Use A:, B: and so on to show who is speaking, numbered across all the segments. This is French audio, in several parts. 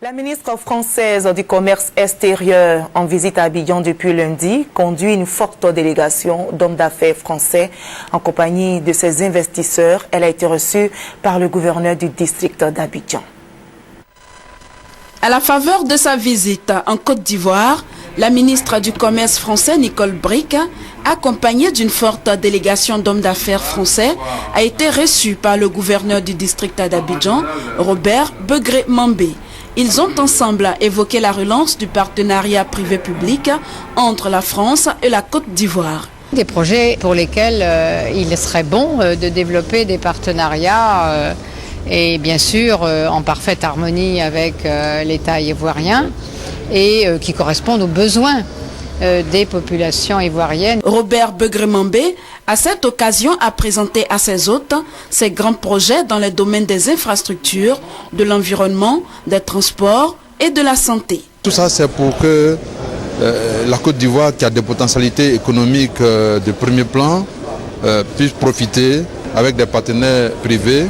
A: La ministre française du Commerce extérieur, en visite à Abidjan depuis lundi, conduit une forte délégation d'hommes d'affaires français en compagnie de ses investisseurs. Elle a été reçue par le gouverneur du district d'Abidjan.
B: À la faveur de sa visite en Côte d'Ivoire, la ministre du Commerce français, Nicole Bricq, accompagnée d'une forte délégation d'hommes d'affaires français, a été reçue par le gouverneur du district d'Abidjan, Robert Begré-Mambé. Ils ont ensemble évoqué la relance du partenariat privé-public entre la France et la Côte d'Ivoire.
C: Des projets pour lesquels il serait bon de développer des partenariats et bien sûr en parfaite harmonie avec l'État ivoirien et qui correspondent aux besoins des populations ivoiriennes.
B: Robert Begré-Mambé, à cette occasion, a présenté à ses hôtes ses grands projets dans les domaines des infrastructures, de l'environnement, des transports et de la santé.
D: Tout ça, c'est pour que la Côte d'Ivoire, qui a des potentialités économiques de premier plan, puisse profiter avec des partenaires privés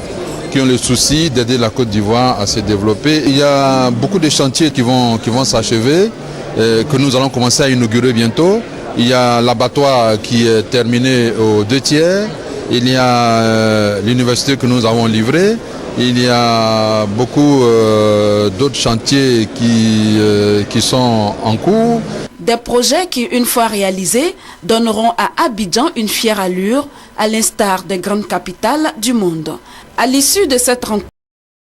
D: qui ont le souci d'aider la Côte d'Ivoire à se développer. Il y a beaucoup de chantiers qui vont s'achever, que nous allons commencer à inaugurer bientôt. Il y a l'abattoir qui est terminé aux 2/3. Il y a l'université que nous avons livrée. Il y a beaucoup d'autres chantiers qui sont en cours.
B: Des projets qui, une fois réalisés, donneront à Abidjan une fière allure, à l'instar des grandes capitales du monde. À l'issue de cette rencontre,